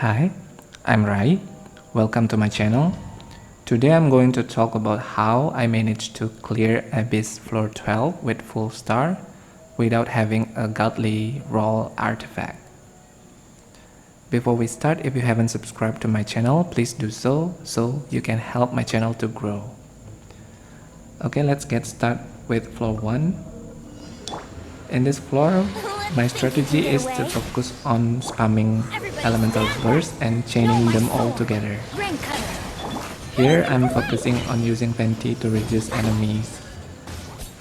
Hi, I'm Rai. Welcome to my channel. Today I'm going to talk about how I managed to clear Abyss floor 12 with full star without having a godly roll artifact. Before we start, if you haven't subscribed to my channel, please do so you can help my channel to grow. Okay, let's get started with floor 1. In this floor, my strategy is to focus on spamming elemental bursts and chaining them all together. Here I'm focusing on using Venti to reduce enemies'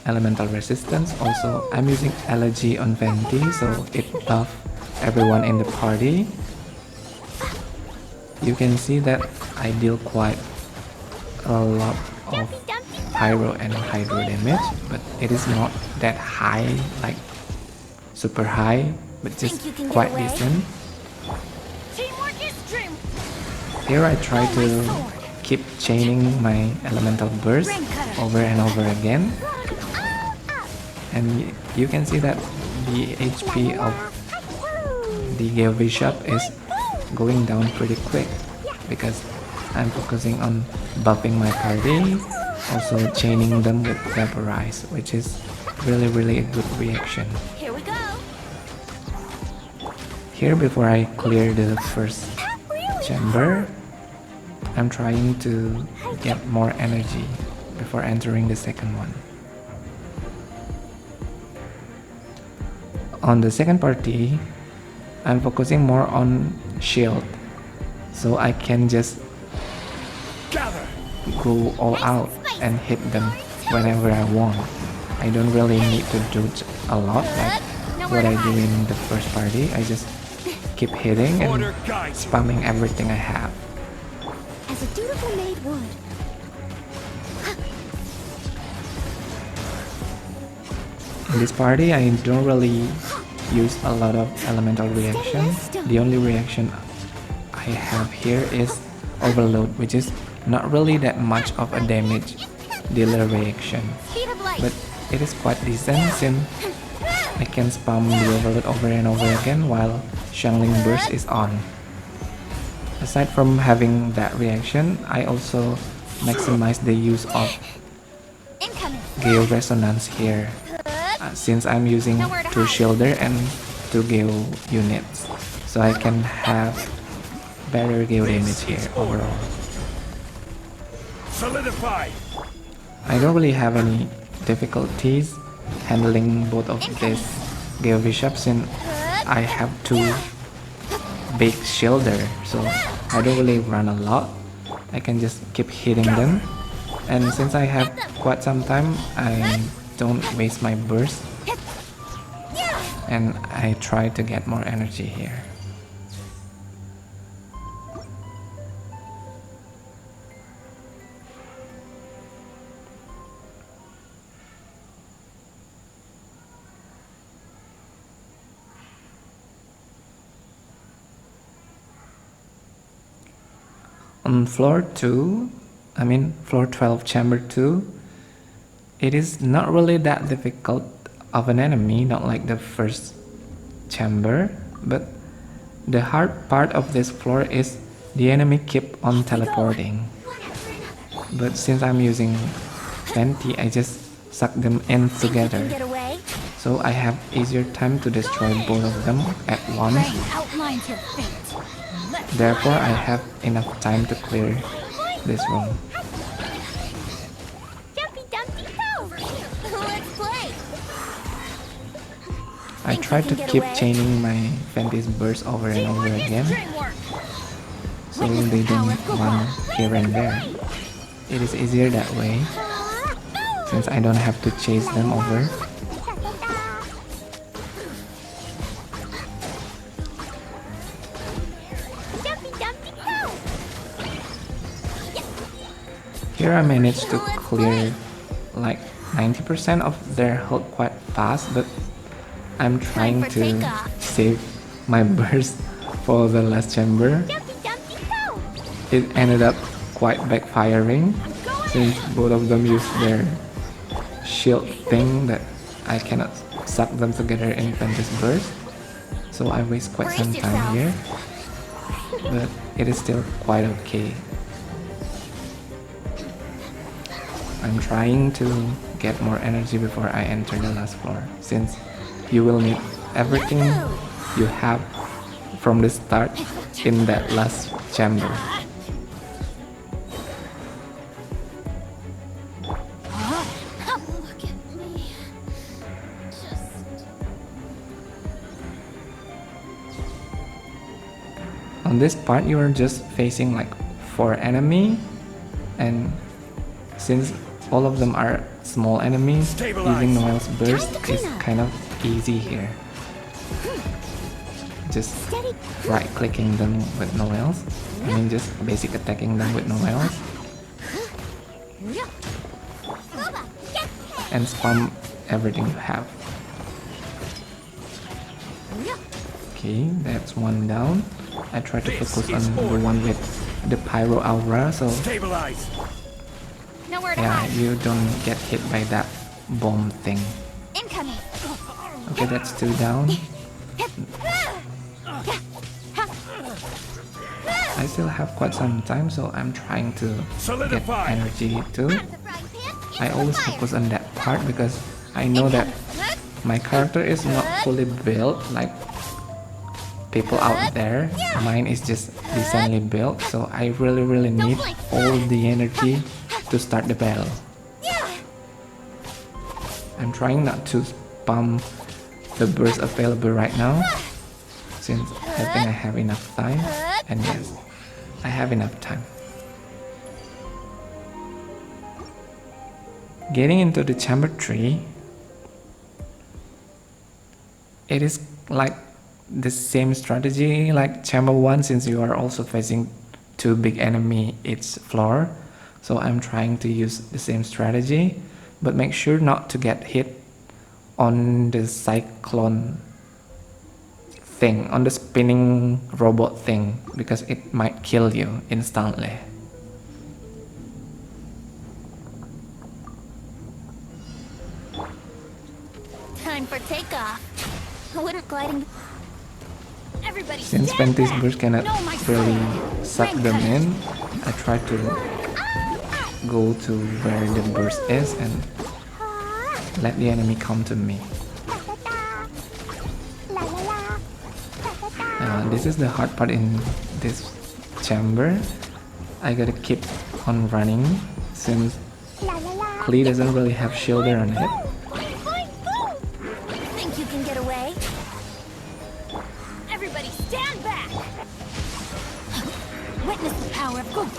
elemental resistance. Also, I'm using Elegy on Venti so it buffs everyone in the party. You can see that I deal quite a lot of pyro and hydro damage, but it is not that high, like super high, but just quite decent. Here I try to keep chaining my elemental burst over and over again, and you can see that the HP of the Gale Bishop is going down pretty quick because I'm focusing on buffing my party, also chaining them with Vaporize, which is really a good reaction. Here we go. Here, before I clear the first chamber, I'm trying to get more energy before entering the second one. On the second party, I'm focusing more on shield, so I can just go all out and hit them whenever I want. I don't really need to do a lot like what I do in the first party. I just keep hitting and spamming everything I have. As a dutiful maid would. In this party, I don't really use a lot of elemental reactions. The only reaction I have here is Overload, which is not really that much of a damage dealer reaction, but it is quite decent since I can spam the Overload over and over again while Shangling Burst is on. Aside from having that reaction, I also maximize the use of Gale Resonance here, since I'm using 2 Shielder and 2 Gale units, so I can have better Gale damage here overall. Solidify. I don't really have any difficulties handling both of these Gale Bishops since I have 2 big shielder, so I don't really run a lot. I can just keep hitting them, and since I have quite some time, I don't waste my burst, and I try to get more energy here. On floor 12 chamber 2, it is not really that difficult of an enemy, not like the first chamber, but the hard part of this floor is the enemy keep on teleporting. But since I'm using Venti, I just suck them in together, so I have easier time to destroy both of them at once. Therefore, I have enough time to clear this room. I try to keep chaining my Venti's burst over and over again, so they don't run here and there. It is easier that way, since I don't have to chase them over. Here I managed to clear like 90% of their health quite fast, but I'm trying to save my burst for the last chamber. It ended up quite backfiring since both of them used their shield thing that I cannot suck them together in Ventus Burst, so I waste quite some time here. but it is still quite okay. I'm trying to get more energy before I enter the last floor, since you will need everything you have from the start in that last chamber. Look at me. On this part, you are just facing like 4 enemy, and since all of them are small enemies, using Noel's burst is kind of easy here. Just right clicking them with Noel's, just basic attacking them with Noel's, and spam everything you have. Okay, that's one down. I try to focus on the one with the pyro aura, so yeah, you don't get hit by that bomb thing. Incoming. Okay, that's 2 down. I still have quite some time, so I'm trying to get energy too. I always focus on that part because I know that my character is not fully built like people out there. Mine is just decently built, so I really need all the energy to start the battle. I'm trying not to spam the burst available right now, since I think I have enough time, and yes, I have enough time. Getting into the chamber 3, it is like the same strategy like chamber 1, since you are also facing 2 big enemy each floor. So I'm trying to use the same strategy, but make sure not to get hit on the cyclone thing, on the spinning robot thing, because it might kill you instantly. Time for takeoff. Wouldn't gliding. Everybody Since stand Fenty's back. burst cannot No, my really friend. suck them in, I try to go to where the burst is and let the enemy come to me. This is the hard part in this chamber. I gotta keep on running since Klee doesn't really have shielder on it. Think you can get away? Everybody stand back. Witness the power of good.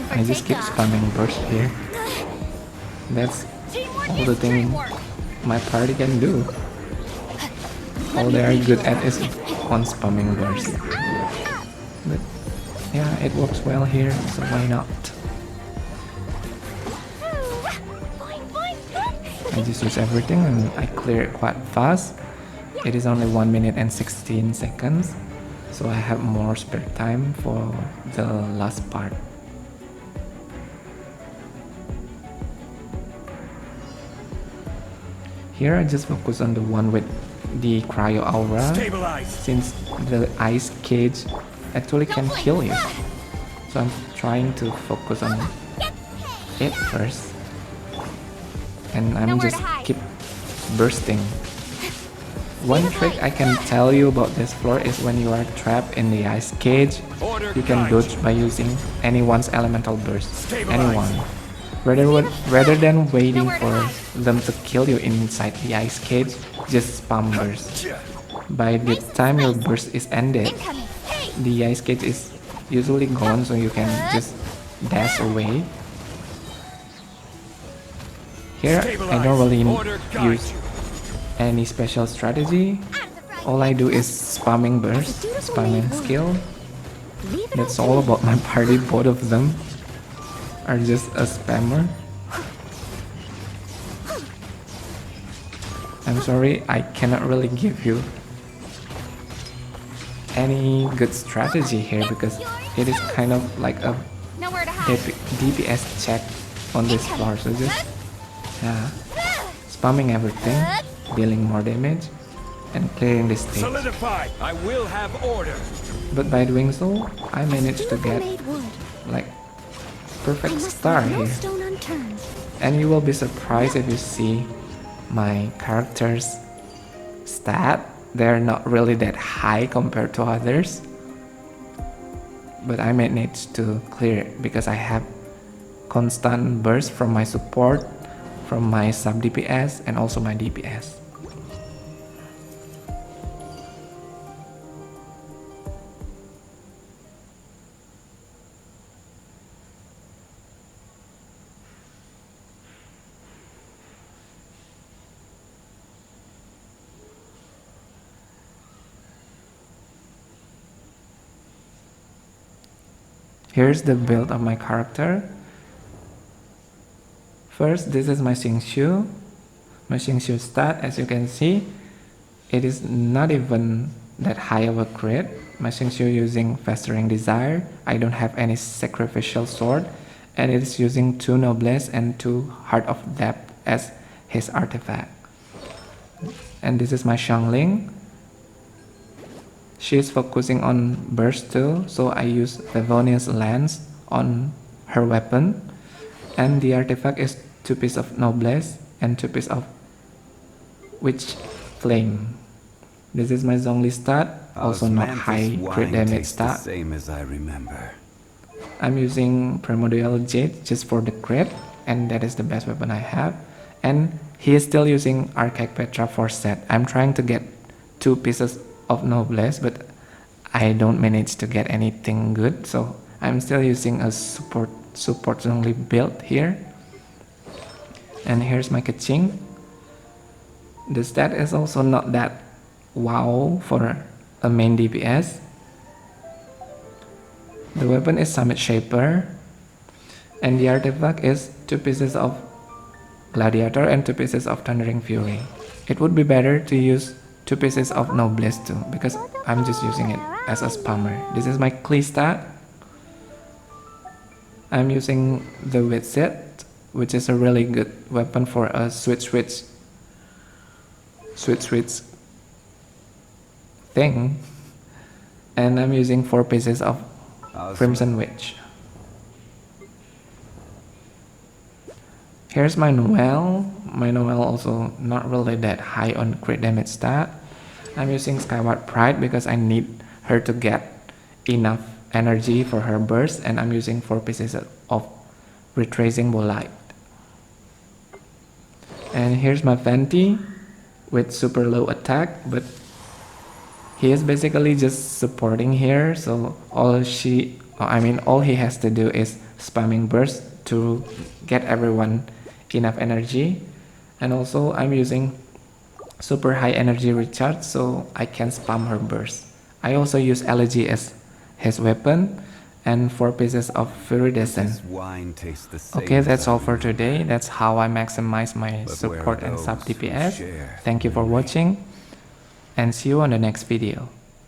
I just keep spamming burst here. That's all the thing my party can do. All they are good at is on spamming burst. But yeah, it works well here, so why not? I just use everything and I clear it quite fast. It is only 1 minute and 16 seconds, so I have more spare time for the last part. Here I just focus on the one with the cryo aura, since the ice cage actually can kill you. So I'm trying to focus on it first, and I'm just keep bursting. One trick I can tell you about this floor is when you are trapped in the ice cage, you can dodge by using anyone's elemental burst. Anyone. Rather than waiting for them to kill you inside the ice cage, just spam burst. By the time your burst is ended, the ice cage is usually gone, so you can just dash away. Here I don't really use any special strategy. All I do is spamming burst, spamming skill. That's all about my party. Both of them are just a spammer. I'm sorry, I cannot really give you any good strategy here because it is kind of like a Nowhere to hide. DPS check on this floor. So just spamming everything, dealing more damage, and clearing the stage. Solidify! I will have order! But by doing so, I managed to get Made wood. like perfect I must star leave no here. stone unturned. And you will be surprised if you see my character's stat. They're not really that high compared to others. But I managed to clear it because I have constant burst from my support, from my sub DPS, and also my DPS. Here's the build of my character. First, this is my Xingqiu. My Xingqiu stat, as you can see, it is not even that high of a crit. My Xingqiu using Festering Desire. I don't have any sacrificial sword, and it is using 2 Noblesse and 2 Heart of Depth as his artifact. And this is my Xiangling. She is focusing on burst too, so I use Favonius Lance on her weapon. And the artifact is 2 pieces of Noblesse and 2 pieces of Witch Flame. This is my Zhongli stat, also not high crit damage stat. Same as I remember. I'm using Primordial Jade just for the crit, and that is the best weapon I have. And he is still using Archaic Petra for set. I'm trying to get 2 pieces of Noblesse, but I don't manage to get anything good, so I'm still using a support only build here. And here's my Kaching. The stat is also not that wow for a main DPS. The weapon is Summit Shaper, and the artifact is 2 pieces of Gladiator and 2 pieces of Thundering Fury. It would be better to use 2 pieces of Noblesse too, because I'm just using it as a spammer. This is my Klee stat. I'm using the Witset, which is a really good weapon for a switch thing. And I'm using 4 pieces of Crimson Witch. Here's my Noelle. My Noelle also not really that high on crit damage stat. I'm using Skyward Pride because I need her to get enough energy for her burst, and I'm using 4 pieces of Retracing Bolide. And here's my Fenty with super low attack, but he is basically just supporting here, so all he has to do is spamming burst to get everyone enough energy. And also I'm using super high energy recharge, so I can spam her burst. I also use Elegy as his weapon and 4 pieces of Viridescent. Okay, that's all for today. That's how I maximize my support and sub DPS. Thank you for watching, and see you on the next video.